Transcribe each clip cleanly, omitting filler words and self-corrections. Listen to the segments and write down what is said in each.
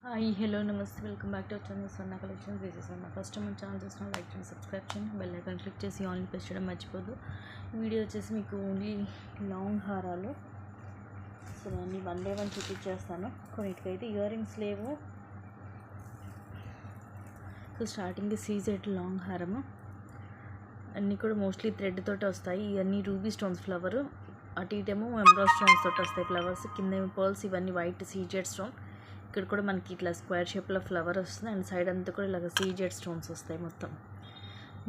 Hi, hello, namaste, welcome back to our channel Swarna Collections. This is Swarna. First time మన channel చూసిన like చేయండి, subscribe చేయండి, bell icon click చేసి only press చేయడం మర్చిపోద్దు. ఈ వీడియో వచ్చేసి మీకు ఓన్లీ లాంగ్ హారాలు. సో నేను వన్ బై వన్ చూపించేస్తాను. కొన్నిటికైతే ఇయర్ రింగ్స్ లేవు. సో స్టార్టింగ్ సీజెడ్ లాంగ్ హారము అన్నీ కూడా మోస్ట్లీ థ్రెడ్ తోటి వస్తాయి. ఇవన్నీ రూబీ స్టోన్స్ ఫ్లవర్, అటు ఇటేమో ఎంబ్రాయిడ్ స్టోన్స్ తోటి వస్తాయి ఫ్లవర్స్, కింద పర్ల్స్, ఇవన్నీ వైట్ సీజెడ్ స్టోన్. ఇక్కడ కూడా మనకి ఇట్లా స్క్వేర్ షేప్లో ఫ్లవర్ వస్తుంది అండ్ సైడ్ అంతా కూడా ఇలాగ సీజెడ్ స్టోన్స్ వస్తాయి. మొత్తం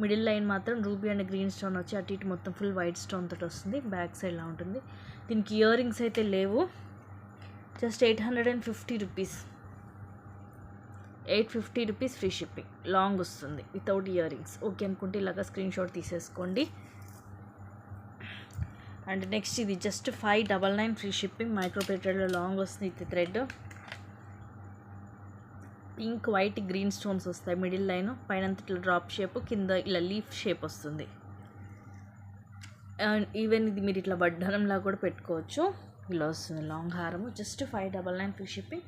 మిడిల్ లైన్ మాత్రం రూబీ అండ్ గ్రీన్ స్టోన్ వచ్చి అటు ఇటు మొత్తం ఫుల్ వైట్ స్టోన్ తోటి వస్తుంది. బ్యాక్ సైడ్లా ఉంటుంది. దీనికి ఇయర్ రింగ్స్ అయితే లేవు. Just 850 rupees, 850 rupees free shipping. Long వస్తుంది వితౌట్ ఇయర్ రింగ్స్. ఓకే అనుకుంటే ఇలాగ స్క్రీన్ షాట్ తీసేసుకోండి. అండ్ నెక్స్ట్ ఇది జస్ట్ 599 ఫ్రీ షిప్పింగ్. మైక్రో ప్లేటెడ్లో లాంగ్ వస్తుంది. ఇది thread pink, white, green stones వస్తాయి. మిడిల్ లైన్ పైన ఇట్లా డ్రాప్ షేప్, కింద ఇలా లీఫ్ షేప్ వస్తుంది. అండ్ ఈవెన్ ఇది మీరు ఇట్లా వడ్డానంలా కూడా పెట్టుకోవచ్చు. ఇలా వస్తుంది లాంగ్ హారము. Just 599 free shipping.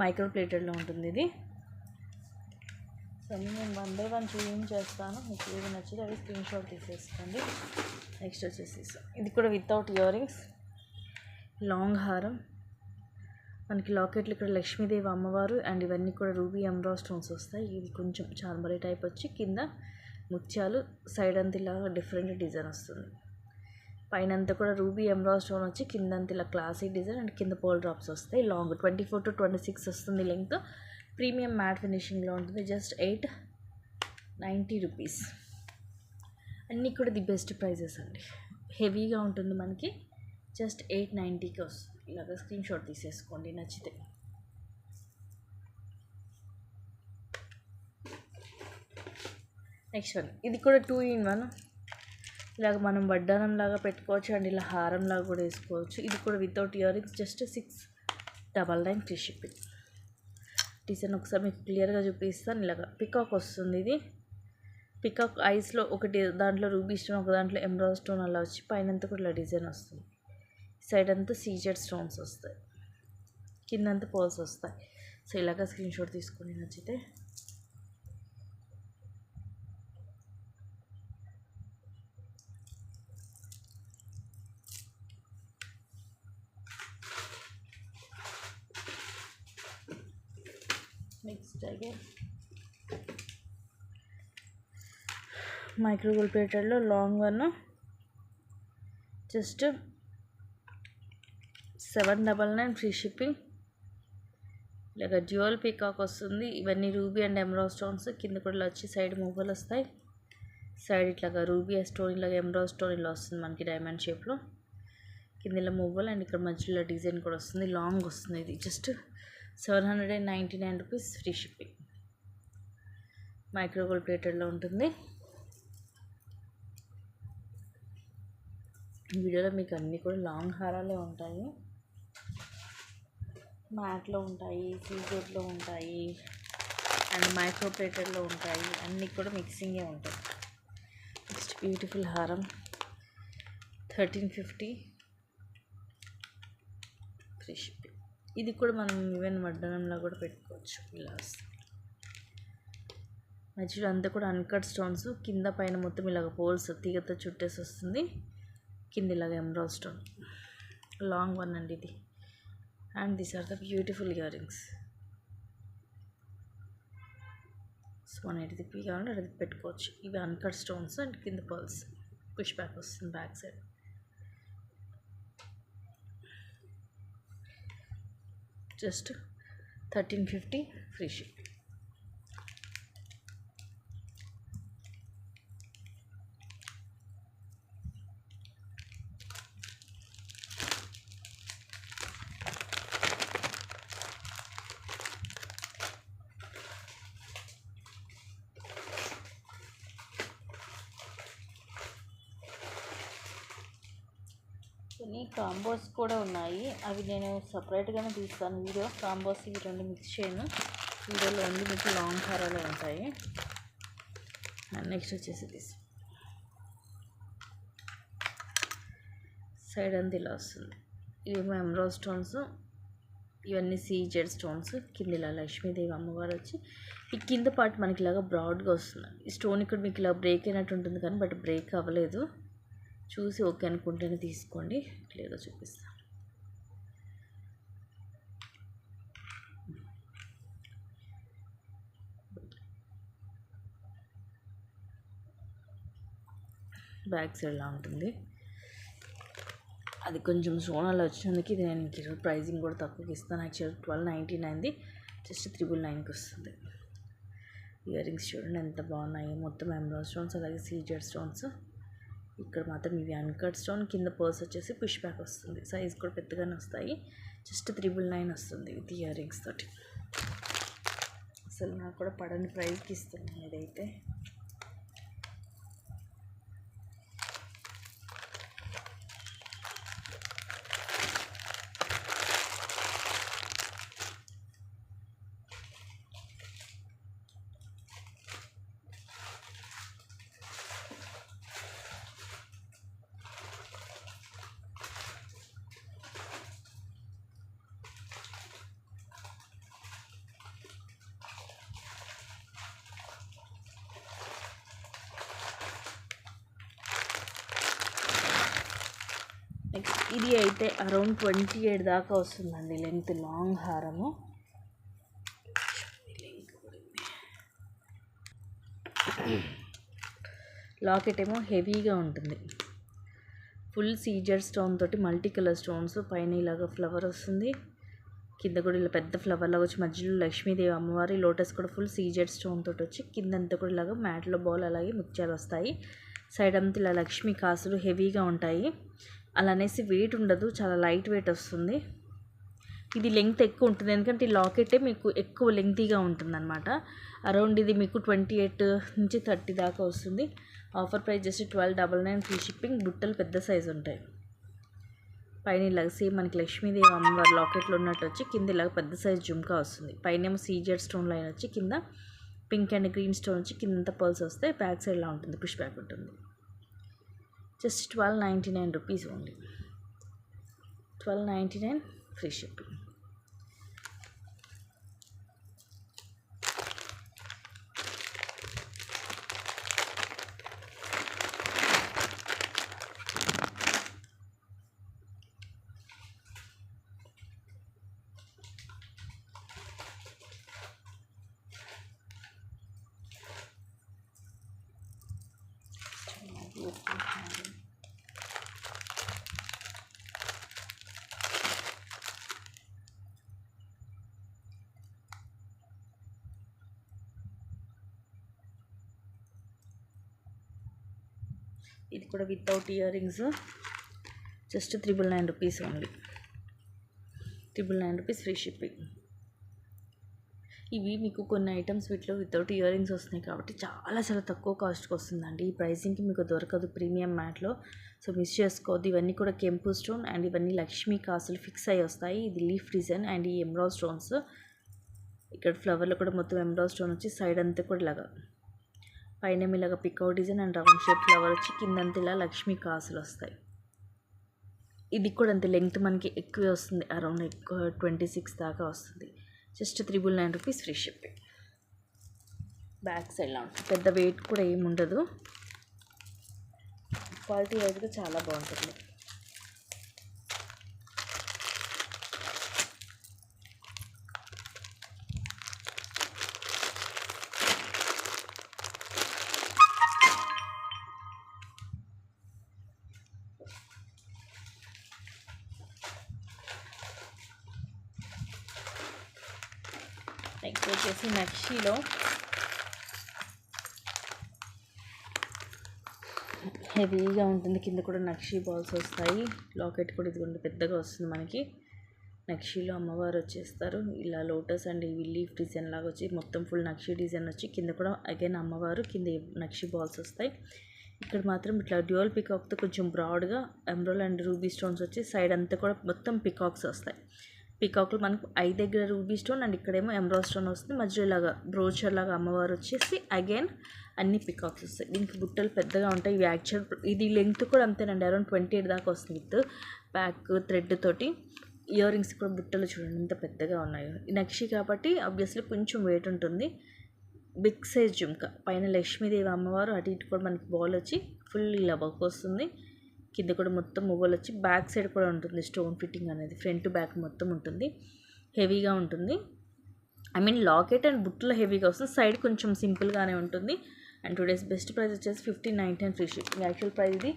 మైక్రో ప్లేటెడ్లో ఉంటుంది ఇది. సో నేను వన్ బై వన్ చూపించేస్తాను. మీకు ఏది నచ్చితే అవి స్క్రీన్ షాట్ తీసేసుకోండి. నెక్స్ట్ వచ్చేసి ఇది కూడా వితౌట్ ఇయర్ రింగ్స్ లాంగ్ హారం. మనకి లాకెట్లు ఇక్కడ లక్ష్మీదేవి అమ్మవారు అండ్ ఇవన్నీ కూడా రూబీ ఎంబ్రాయిడ్ స్టోన్స్ వస్తాయి. ఇది కొంచెం చార్మరీ టైప్ వచ్చి కింద ముత్యాలు, సైడ్ అంతా ఇలా డిఫరెంట్ డిజైన్ వస్తుంది. పైన అంతా కూడా రూబీ ఎంబ్రాయిడ్ స్టోన్ వచ్చి కింద అంతా ఇలా క్లాసిక్ డిజైన్ అండ్ కింద పోల్ డ్రాప్స్ వస్తాయి. లాంగ్ 24 to 26 వస్తుంది లెంగ్త్. ప్రీమియం మ్యాట్ ఫినిషింగ్లో ఉంటుంది. Just 890 rupees. అన్నీ కూడా ది బెస్ట్ ప్రైజెస్ అండి. హెవీగా ఉంటుంది మనకి. జస్ట్ 890కి వస్తుంది. ఇలాగ స్క్రీన్ షాట్ తీసేసుకోండి నచ్చితే. నెక్స్ట్ వన్, ఇది కూడా 2 in 1. ఇలాగ మనం వడ్డానం లాగా పెట్టుకోవచ్చు అండ్ ఇలా హారం లాగా కూడా వేసుకోవచ్చు. ఇది కూడా without earrings. Just 699 free shipping. Design ఒకసారి మీకు క్లియర్గా చూపిస్తాను. ఇలాగ పికాక్ వస్తుంది. ఇది పికాక్ ఐస్లో ఒకటి, దాంట్లో రూబీ స్టోన్, ఒక దాంట్లో ఎంబ్రాయిడ్ స్టోన్ అలా వచ్చి పైనంతా కూడా ఇలా డిజైన్ వస్తుంది. సైడ్ అంతా సీజెడ్ స్టోన్స్ వస్తాయి, కిందంతా పర్ల్స్ వస్తాయి. సో ఇలాగ స్క్రీన్ షాట్ తీసుకొని నచ్చితే. నెక్స్ట్ అగైన్ మైక్రో గోల్డ్ ప్లేటెడ్లో long one. Just 799 free shipping. ఇలాగ డ్యూయల్ పీకాక్ వస్తుంది. ఇవన్నీ రూబీ అండ్ ఎమరాల్డ్ స్టోన్స్. కింద కూడా వచ్చి సైడ్ మూవలు వస్తాయి. సైడ్ ఇట్లాగా రూబీ స్టోన్, ఇలాగ ఎమరాల్డ్ స్టోన్ ఇలా వస్తుంది మనకి డైమండ్ షేప్లో. కింద ఇలా మూవలు అండ్ ఇక్కడ మధ్యలో డిజైన్ కూడా వస్తుంది. లాంగ్ వస్తుంది. ఇది just 799 rupees free shipping. Micro gold ప్లేటెడ్లో ఉంటుంది. ఈ వీడియోలో మీకు అన్నీ కూడా లాంగ్ హారాలే ఉంటాయి. మ్యాట్లో ఉంటాయి, సీజెడ్లో ఉంటాయి అండ్ మైక్రో ప్లేటెడ్లో ఉంటాయి. అన్నీ కూడా మిక్సింగే ఉంటాయి. నెక్స్ట్ బ్యూటిఫుల్ హారం 1350 ఫ్రీ షిప్పింగ్. ఇది కూడా మనం ఈవెన్ వడ్డానంలా కూడా పెట్టుకోవచ్చు. ఇలా మధ్యలో అంతా కూడా అన్కట్ స్టోన్స్, కింద పైన మొత్తం ఇలాగ పోల్స్ తీగతో చుట్టేసి వస్తుంది. కింద ఇలాగ ఎంబ్రాయిడ్ స్టోన్. లాంగ్ వన్ అండి ఇది. And these are the beautiful earrings. So మన ఎడికి కావాలంటే అది పెట్టుకోవచ్చు. ఇవి అన్కట్ స్టోన్స్ అండ్ కింద పర్ల్స్, పుష్ బ్యాక్ వస్తుంది back side. Just 1350 free ship. కొన్ని కాంబోస్ కూడా ఉన్నాయి. అవి నేను సపరేట్గానే తీస్తాను వీడియో. కాంబోస్ ఇవి రెండు మిక్స్ చేయను వీడియోలో. ఓన్లీ మీకు లాంగ్ హారాలే ఉంటాయి. నెక్స్ట్ వచ్చేసి తీసి సైడ్ అంతా ఇలా వస్తుంది. ఇవి ఎంబ్రాయిడ్ స్టోన్స్, ఇవన్నీ సీజెడ్ స్టోన్స్. కింద ఇలా లక్ష్మీదేవి అమ్మవారు వచ్చి ఈ కింద పార్ట్ మనకి ఇలాగా బ్రాడ్గా వస్తుంది. ఈ స్టోన్ ఇక్కడ మీకు ఇలా బ్రేక్ అయినట్టు ఉంటుంది కానీ బట్ బ్రేక్ అవ్వలేదు. చూసి ఓకే అనుకుంటేనే తీసుకోండి, లేదో చూపిస్తాను. బ్యాక్ సైడ్లా ఉంటుంది. అది కొంచెం సోనాలు వచ్చినందుకు ఇది నేను ఈరోజు ప్రైజింగ్ కూడా తక్కువకి ఇస్తాను. యాక్చువల్ 1299ది జస్ట్ 999కి వస్తుంది. ఇయర్ రింగ్స్ చూడండి ఎంత బాగున్నాయి. మొత్తం ఎమరాల్డ్ స్టోన్స్, అలాగే సీజెడ్ స్టోన్స్. ఇక్కడ మాత్రం ఇవి అన్కట్ స్టోన్. కింద పర్స్ వచ్చేసి పుష్ బ్యాక్ వస్తుంది. సైజ్ కూడా పెద్దగానే వస్తాయి. జస్ట్ 999 వస్తుంది విత్ ఇయర్ రింగ్స్ తోటి. అసలు నాకు కూడా పడని ప్రైస్కి ఇస్తున్నాను ఇదైతే. నెక్స్ట్ ఇది అయితే అరౌండ్ 28 దాకా వస్తుందండి లెంగ్త్. లాంగ్ హారము. లాకెట్ ఏమో హెవీగా ఉంటుంది. ఫుల్ సీజర్ స్టోన్ తోటి మల్టీ కలర్ స్టోన్స్. పైన ఇలాగా ఫ్లవర్ వస్తుంది, కింద కూడా ఇలా పెద్ద ఫ్లవర్ లాగా వచ్చి మధ్యలో లక్ష్మీదేవి అమ్మవారి లోటస్ కూడా ఫుల్ సీజెడ్ స్టోన్ తోటి వచ్చి కిందంతా కూడా ఇలాగా మ్యాట్లో బాల్ అలాగే ముత్యాలు వస్తాయి. సైడ్ అంతా ఇలా లక్ష్మీ కాసులు హెవీగా ఉంటాయి. అలా అనేసి వెయిట్ ఉండదు, చాలా లైట్ వెయిట్ వస్తుంది. ఇది లెంగ్త్ ఎక్కువ ఉంటుంది ఎందుకంటే ఈ లాకెటే మీకు ఎక్కువ లెంగ్తీగా ఉంటుంది అనమాట. అరౌండ్ ఇది మీకు 28 నుంచి 30 దాకా వస్తుంది. Offer price just 1299 free shipping. బుట్టలు పెద్ద సైజు ఉంటాయి. పైన ఇలాగ సేమ్ మనకి లక్ష్మీదేవి అమ్మవారి లాకెట్లో ఉన్నట్టు వచ్చి కింద ఇలాగ పెద్ద సైజ్ జుమ్కా వస్తుంది. పైన ఏమో సీజెడ్ స్టోన్ లైన్ వచ్చి కింద పింక్ అండ్ గ్రీన్ స్టోన్ వచ్చి కింద పర్ల్స్ వస్తాయి. బ్యాక్ సైడ్లా ఉంటుంది, పుష్ బ్యాక్ ఉంటుంది. Just 1299 rupees only. 1299 free shipping. ఇది కూడా without earrings. Just 999 rupees only. 999 rupees free shipping. ఇవి మీకు కొన్ని ఐటమ్స్ వీటిలో వితౌట్ ఇయర్ రింగ్స్ వస్తున్నాయి కాబట్టి చాలా చాలా తక్కువ కాస్ట్కి వస్తుందండి. ఈ ప్రైసింగ్కి మీకు దొరకదు ప్రీమియం మ్యాట్లో. సో మిస్ చేసుకోవద్దు. ఇవన్నీ కూడా కెంపు స్టోన్ అండ్ ఇవన్నీ లక్ష్మీ కాసులు ఫిక్స్ అయ్యి వస్తాయి. ఇది లీఫ్ డిజైన్ అండ్ ఈ ఎమరాల్డ్ స్టోన్స్. ఇక్కడ ఫ్లవర్లో కూడా మొత్తం ఎమరాల్డ్ స్టోన్ వచ్చి సైడ్ అంతా కూడా ఇలాగా పైన ఇలాగ peacock design and round shape flower వచ్చి కిందంతా ఇలా లక్ష్మీ కాసులు వస్తాయి. ఇది కూడా అంతే లెంగ్త్ మనకి ఎక్కువే వస్తుంది. అరౌండ్ ఎక్కువ 26 దాకా వస్తుంది. Just 999 rupees free shipping. Back సైడ్లా ఉంటుంది. పెద్ద వెయిట్ కూడా ఏమి ఉండదు. క్వాలిటీ వైజ్గా చాలా బాగుంటుంది. నెక్స్ట్ వచ్చేసి నక్షీలో హెవీగా ఉంటుంది. కింద కూడా నక్షీ బాల్స్ వస్తాయి. లాకెట్ కూడా ఇదిగోండి పెద్దగా వస్తుంది మనకి. నక్షీలో అమ్మవారు వచ్చేస్తారు. ఇలా లోటస్ అండ్ ఇవి లీఫ్ డిజైన్ లాగా వచ్చి మొత్తం ఫుల్ నక్షీ డిజైన్ వచ్చి కింద కూడా అగైన్ అమ్మవారు, కింద నక్షీ బాల్స్ వస్తాయి. ఇక్కడ మాత్రం ఇట్లా డ్యూయల్ పికాక్తో కొంచెం బ్రాడ్గా ఎమరాల్డ్ అండ్ రూబీ స్టోన్స్ వచ్చి సైడ్ అంతా కూడా మొత్తం పికాక్స్ వస్తాయి. పికాక్లో మనకు ఐ దగ్గర రూబీ స్టోన్ అండ్ ఇక్కడేమో ఎమరాల్డ్ స్టోన్ వస్తుంది. మధ్యలో ఇలాగా బ్రోచర్ లాగా అమ్మవారు వచ్చేసి అగైన్ అన్ని పికాక్స్ వస్తాయి. దీనికి బుట్టలు పెద్దగా ఉంటాయి. ఇవి యాక్చువల్ ఇది లెంగ్త్ కూడా అంతేనండి. అరౌండ్ 28 దాకా వస్తుంది విత్ బ్యాక్ థ్రెడ్ తోటి. ఇయర్ రింగ్స్ కూడా బుట్టలు చూడండి ఎంత పెద్దగా ఉన్నాయో. నక్షి కాబట్టి ఆబ్వియస్లీ కొంచెం వెయిట్ ఉంటుంది. బిగ్ సైజ్ జుమ్కా, పైన లక్ష్మీదేవి అమ్మవారు, అటు ఇటు కూడా మనకి బాల్ వచ్చి ఫుల్ ఇలా వర్క్ వస్తుంది. కింద కూడా మొత్తం మువ్వలు వచ్చి బ్యాక్ సైడ్ కూడా ఉంటుంది స్టోన్ ఫిట్టింగ్ అనేది, ఫ్రంట్ బ్యాక్ మొత్తం ఉంటుంది. హెవీగా ఉంటుంది. ఐ మీన్ లాకెట్ అండ్ బుట్టలో హెవీగా వస్తుంది, సైడ్ కొంచెం సింపుల్గానే ఉంటుంది. అండ్ టుడేస్ బెస్ట్ ప్రైస్ వచ్చేసి 1599 ఫ్రీ షిప్పింగ్. యాక్చువల్ ప్రైస్ ఇది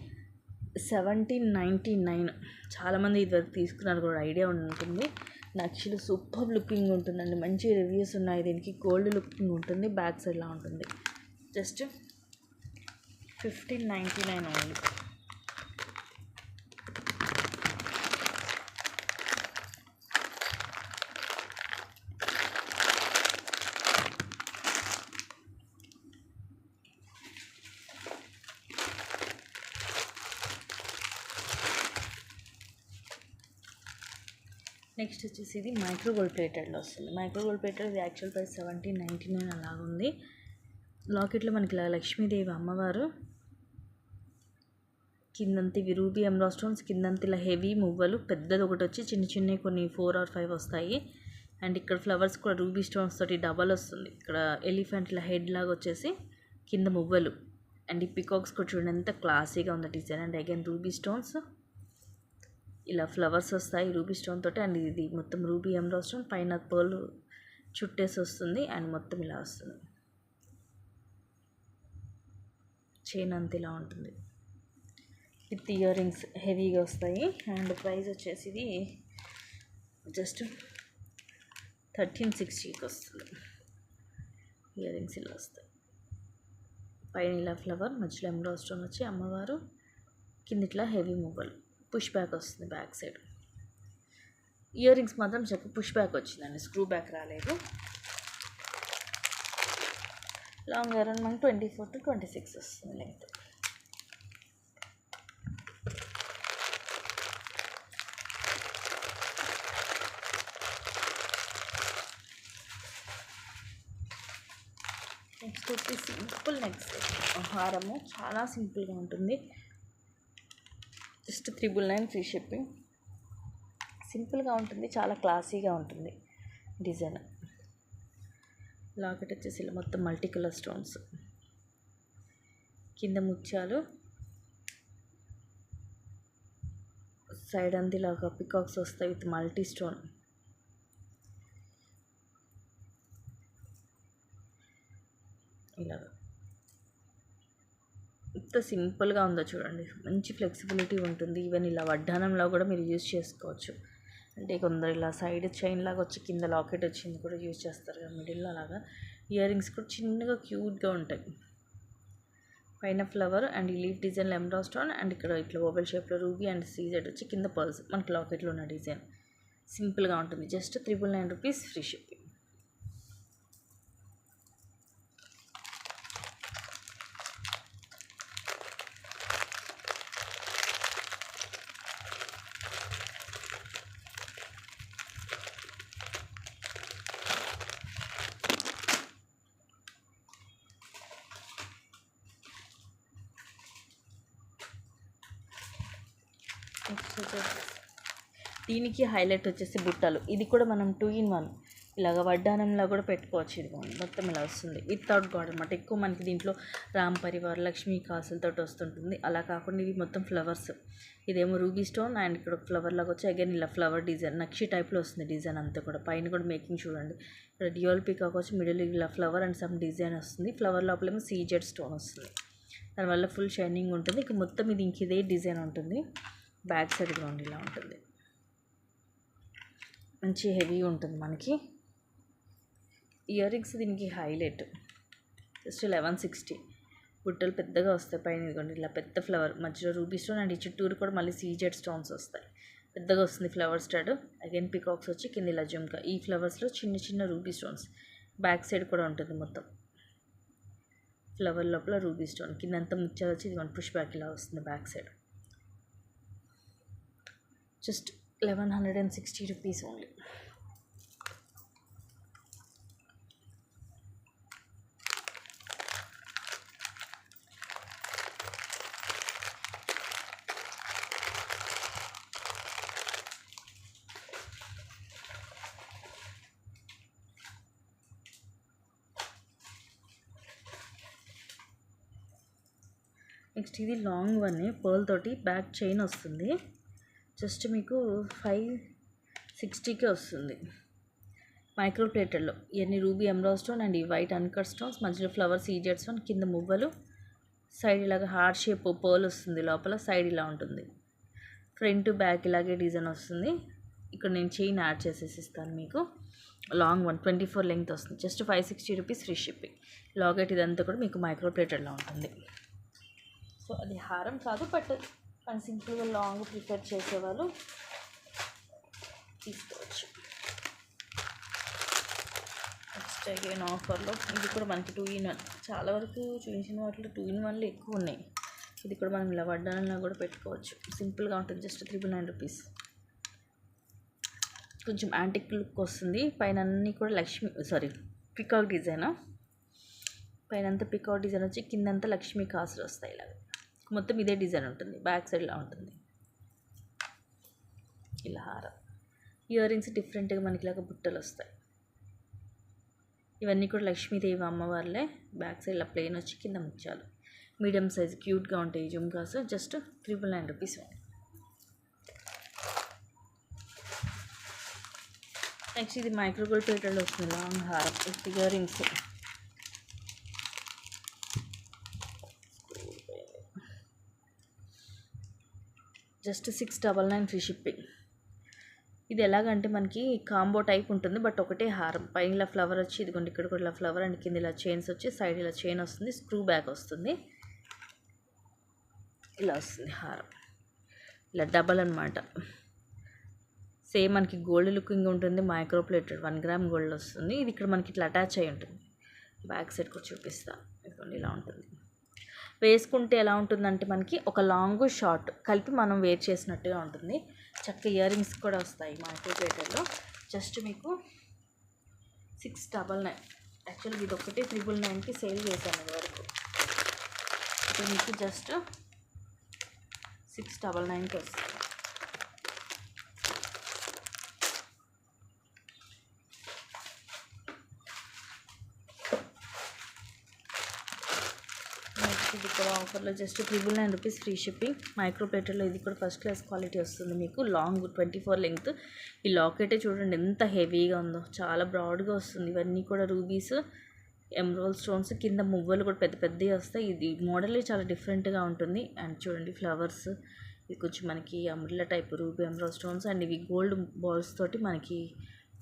1799. చాలామంది ఇదివరకు తీసుకున్నారు కూడా, ఐడియా ఉంటుంది. నక్షిలో సూపర్ లుకింగ్ ఉంటుందండి, మంచి రివ్యూస్ ఉన్నాయి దీనికి. గోల్డ్ లుకింగ్ ఉంటుంది, బ్యాక్ సైడ్లా ఉంటుంది. Just 1599 only. నెక్స్ట్ వచ్చేసి ఇది మైక్రో గోల్డ్ ప్లేటెడ్లో వస్తుంది. మైక్రో గోల్డ్ ప్లేటెడ్ ఇది యాక్చువల్ ప్రైస్ 1799 అలాగ ఉంది. లాకెట్లో మనకి ఇలా లక్ష్మీదేవి అమ్మవారు, కిందంతా ఇవి రూబీ ఎమరాల్డ్ స్టోన్స్, కిందంతా ఇలా హెవీ మువ్వలు, పెద్దది ఒకటి వచ్చి చిన్న చిన్నవి కొన్ని 4 or 5 వస్తాయి. అండ్ ఇక్కడ ఫ్లవర్స్ కూడా రూబీ స్టోన్స్ తోటి డబల్ వస్తుంది. ఇక్కడ ఎలిఫెంట్ ఇలా హెడ్ లాగా వచ్చేసి కింద మువ్వలు. అండ్ ఈ పికాక్స్ కూడా చూడండి ఎంత క్లాసీగా ఉంది design. And again ruby stones, ఇలా ఫ్లవర్స్ వస్తాయి రూబీ స్టోన్ తోటి. అండ్ ఇది మొత్తం రూబీ ఎమరాల్డ్ స్టోన్, పైన పర్ల్ చుట్టేసి వస్తుంది. అండ్ మొత్తం ఇలా వస్తుంది, చైన్ అంత ఇలా ఉంటుంది. విత్ ఇయర్ రింగ్స్ హెవీగా వస్తాయి. అండ్ ప్రైస్ వచ్చేసి ఇది జస్ట్ 1360కి వస్తుంది. ఇయర్ రింగ్స్ ఇలా వస్తాయి, పైన ఇలా ఫ్లవర్, మధ్యలో ఎమరాల్డ్ స్టోన్ వచ్చి అమ్మవారు, కింద ఇట్లా హెవీ మువ్వలు, పుష్ బ్యాక్ వస్తుంది బ్యాక్ సైడ్. ఇయర్ రింగ్స్ మాత్రం చెప్పు పుష్ బ్యాక్ వచ్చిందండి, స్క్రూ బ్యాక్ రాలేదు. లాంగ్ అరౌండ్ మనకి 24 to 26 వస్తుంది లెంగ్త్. నెక్స్ట్ వచ్చి సింపుల్ నెక్స్ట్ హారము, చాలా సింపుల్గా ఉంటుంది. Just 399 free shipping. సింపుల్గా ఉంటుంది, చాలా క్లాసీగా ఉంటుంది డిజైన్. లాకెట్ వచ్చేసి ఇలా మొత్తం మల్టీ కలర్ స్టోన్స్, కింద ముత్యాలు, సైడ్ అంతా ఇలాగా పికాక్స్ వస్తాయి విత్ మల్టీ స్టోన్. ఇలాగా ఎంత సింపుల్గా ఉందో చూడండి, మంచి ఫ్లెక్సిబిలిటీ ఉంటుంది. ఈవెన్ ఇలా వడ్డానంలో కూడా మీరు యూజ్ చేసుకోవచ్చు. అంటే కొందరు ఇలా సైడ్ చైన్ లాగా వచ్చి కింద లాకెట్ వచ్చింది కూడా యూజ్ చేస్తారు కదా, మిడిల్లో అలాగా. ఇయర్ రింగ్స్ కూడా చిన్నగా క్యూట్గా ఉంటాయి. పైన ఫ్లవర్ అండ్ ఈ leaf design emerald stone, and ఇక్కడ ఇట్లా ఓవెల్ షేప్లో రూబీ అండ్ సీజెడ్ వచ్చి కింద పర్ల్స్ మనకి లాకెట్లో ఉన్న డిజైన్. సింపుల్గా ఉంటుంది. Just 999 rupees free shipping. దీనికి హైలైట్ వచ్చేసి బుట్టలు. ఇది కూడా మనం 2 in 1 ఇలాగ వడ్డానంలో కూడా పెట్టుకోవచ్చు. ఇది మొత్తం ఇలా వస్తుంది వితౌట్ గాడ్ అనమాట. ఎక్కువ మనకి దీంట్లో రామ్ పరివార్, లక్ష్మీ కాసులతో వస్తుంటుంది. అలా కాకుండా ఇవి మొత్తం ఫ్లవర్స్. ఇదేమో రూబీ స్టోన్ అండ్ ఇక్కడ ఫ్లవర్ లాగా వచ్చి అగైన్ ఇలా ఫ్లవర్ డిజైన్ నక్షి టైప్లో వస్తుంది డిజైన్ అంతా కూడా. పైన కూడా మేకింగ్ చూడండి, ఇక్కడ డ్యూయల్ పీకాక్ వచ్చి మిడిల్ ఇలా ఫ్లవర్ అండ్ సమ్ డిజైన్ వస్తుంది. ఫ్లవర్ లోపలేమో సీజెడ్ స్టోన్ వస్తుంది, దానివల్ల ఫుల్ షైనింగ్ ఉంటుంది. ఇక మొత్తం ఇది ఇంక ఇదే డిజైన్ ఉంటుంది. బ్యాక్ సైడ్ గ్రౌండ్ ఇలా ఉంటుంది, మంచి హెవీ ఉంటుంది మనకి. ఇయర్ రింగ్స్ దీనికి హైలైట్. జస్ట్ 1160. బుట్టలు పెద్దగా వస్తాయి. పైన ఇదిగోండి ఇలా పెద్ద ఫ్లవర్, మధ్యలో రూబీ స్టోన్ అండ్ ఈ చుట్టూరు కూడా మళ్ళీ సీజెడ్ స్టోన్స్ వస్తాయి. పెద్దగా వస్తుంది ఫ్లవర్ స్టార్ట్. అగైన్ పికాక్స్ వచ్చి కింద ఇలా జుమ్కా, ఈ ఫ్లవర్స్లో చిన్న చిన్న రూబీ స్టోన్స్. బ్యాక్ సైడ్ కూడా ఉంటుంది మొత్తం ఫ్లవర్ లోపల రూబీ స్టోన్, కిందంతా ముత్యాలు వచ్చి ఇది పుష్ బ్యాక్ ఇలా వస్తుంది back side. Just 1160 rupees only. Next ఇది లాంగ్ వన్, పర్ల్ తోటి బ్యాక్ చైన్ వస్తుంది. జస్ట్ మీకు 560కే వస్తుంది. మైక్రో ప్లేటెడ్లో ఇవన్నీ రూబీ ఎమరాల్డ్ స్టోన్ అండ్ ఈ వైట్ అన్కట్ స్టోన్స్, మధ్యలో ఫ్లవర్ సీజెడ్ స్టోన్, కింద మువ్వలు, సైడ్ ఇలాగ హార్ట్ షేప్ పర్ల్ వస్తుంది, లోపల సైడ్ ఇలా ఉంటుంది. ఫ్రంట్ బ్యాక్ ఇలాగే డిజైన్ వస్తుంది. ఇక్కడ నేను చైన్ యాడ్ చేసేసి ఇస్తాను మీకు. లాంగ్ వన్ 24 లెంగ్త్ వస్తుంది. Just 560 rupees free shipping. Locket ఇదంతా కూడా మీకు మైక్రో ప్లేటెడ్లో ఉంటుంది. సో అది హారం కాదు, బట్ మన సింపుల్గా లాంగ్ ప్రిఫర్ చేసేవాళ్ళు తీసుకోవచ్చు. నెక్స్ట్ అగైన్ ఆఫర్లో ఇది కూడా మనకి 2 in 1. చాలా వరకు చూపించిన వాటిలో 2 in 1 ఎక్కువ ఉన్నాయి. ఇది కూడా మనం ఇలా వడ్డానంలో కూడా పెట్టుకోవచ్చు. సింపుల్గా ఉంటుంది. Just 999 rupees. కొంచెం యాంటిక్ లుక్ వస్తుంది. పైన అన్నీ కూడా పికాక్ డిజైన్. పైన అంతా పికాక్ డిజైన్ వచ్చి కిందంతా లక్ష్మీ కాసులు వస్తాయి. ఇలాగ మొత్తం ఇదే డిజైన్ ఉంటుంది. బ్యాక్ సైడ్ ఇలా ఉంటుంది. ఇలా హారం. ఇయర్ రింగ్స్ డిఫరెంట్గా మనకి ఇలాగ బుట్టలు వస్తాయి. ఇవన్నీ కూడా లక్ష్మీదేవి అమ్మవార్లే. బ్యాక్ సైడ్ ఇలా ప్లెయిన్ వచ్చి కింద ముత్యాలు. మీడియం సైజ్ క్యూట్గా ఉంటాయి జుమ్కాస్. Just 999 rupees. నెక్స్ట్ ఇది మైక్రో గోల్డ్ ప్లేటెడ్లో వస్తుంది. లాంగ్ హారం with earrings. Just 699 free shipping. ఇది ఎలాగంటే మనకి కాంబో టైప్ ఉంటుంది, బట్ ఒకటే హారం. పైన ఇలా ఫ్లవర్ వచ్చి, ఇదిగోండి ఇక్కడ కూడా ఇలా ఫ్లవర్ అండ్ కింద ఇలా చైన్స్ వచ్చి, సైడ్ ఇలా చైన్ వస్తుంది, స్క్రూ బ్యాక్ వస్తుంది. ఇలా వస్తుంది హారం. ఇలా డబల్ అనమాట. సేమ్ మనకి గోల్డ్ లుకింగ్ ఉంటుంది. మైక్రో ప్లేటెడ్ 1 గ్రామ్ గోల్డ్ వస్తుంది. ఇది ఇక్కడ మనకి ఇట్లా అటాచ్ అయి ఉంటుంది. బ్యాక్ సైడ్ కూడా చూపిస్తాను. ఇదిగోండి ఇలా ఉంటుంది. వేసుకుంటే ఎలా ఉంటుందంటే మనకి ఒక లాంగ్ షార్ట్ కలిపి మనం వేర్ చేసినట్టుగా ఉంటుంది. చక్క ఇయర్ రింగ్స్ కూడా వస్తాయి మైక్రో ప్లేటెడ్లో. జస్ట్ మీకు 699. యాక్చువల్గా ఇది ఒకటి 999కి సేల్ చేశాను ఇది వరకు. ఇప్పుడు మీకు జస్ట్ 699కి వస్తుంది. ఇది కూడా ఆఫర్లో just 999 rupees free shipping. Micro ప్లేటెడ్లో ఇది కూడా ఫస్ట్ క్లాస్ క్వాలిటీ వస్తుంది మీకు. Long 24 length. ఈ లాకెటే చూడండి ఎంత హెవీగా ఉందో, చాలా బ్రాడ్గా వస్తుంది. ఇవన్నీ కూడా రూబీస్, ఎమరాల్డ్ స్టోన్స్, కింద మువ్వలు కూడా పెద్ద పెద్దవి వస్తాయి. ఇది మోడలే చాలా డిఫరెంట్గా ఉంటుంది. అండ్ చూడండి ఫ్లవర్స్, ఇది కొంచెం మనకి umbrella type ruby emerald stones, and ఇవి గోల్డ్ బాల్స్ తోటి మనకి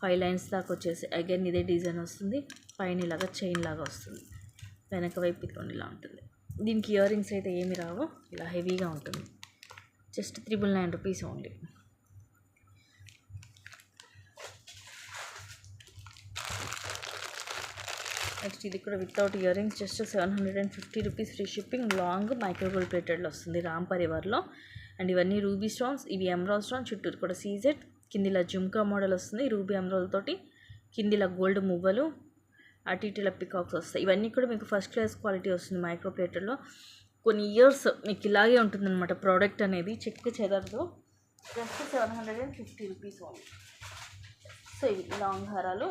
5 లైన్స్ దాకా వచ్చేసి అగైన్ ఇదే డిజైన్ వస్తుంది. పైన ఇలాగా చైన్ లాగా వస్తుంది. వెనక వైపు ఇదిగోండి ఇలా ఉంటుంది. దీనికి ఇయర్ రింగ్స్ అయితే ఏమి రావు. ఇలా హెవీగా ఉంటుంది. Just 999 rupees only. నెక్స్ట్ ఇది కూడా without earrings. Just 750 rupees free shipping. Long micro gold ప్లేటెడ్లో వస్తుంది రామ్ పరివార్లో. అండ్ ఇవన్నీ రూబీ స్టోన్స్. ఇవి ఎమరాల్డ్ స్టోన్, చుట్టూరు కూడా సీజెడ్. కింద ఇలా జుమ్కా మోడల్ వస్తుంది రూబీ ఎమరాల్డ్ తోటి. కింద ఇలా గోల్డ్ మువ్వలు, అటు ఇటు ఇలా పికాక్స్ వస్తాయి. ఇవన్నీ కూడా మీకు ఫస్ట్ క్లాస్ క్వాలిటీ వస్తుంది మైక్రో ప్లేటెడ్లో. కొన్ని ఇయర్స్ మీకు ఇలాగే ఉంటుందన్నమాట ప్రోడక్ట్ అనేది, చెక్కు చెదరదు. Just 750 rupees only. సో ఇవి లాంగ్ హారాలు.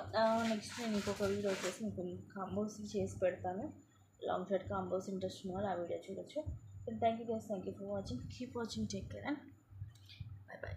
నెక్స్ట్ నేను ఇంకొక వీడియో వచ్చేసి మీకు కాంబోస్ చేసి పెడతాను. లాంగ్ షర్ట్ కాంబోస్ ఇంట్రెస్ట్ ఉన్న వాళ్ళు ఆ వీడియో చూడొచ్చు. Thank you guys, thank you for watching. Keep watching, take care and by by.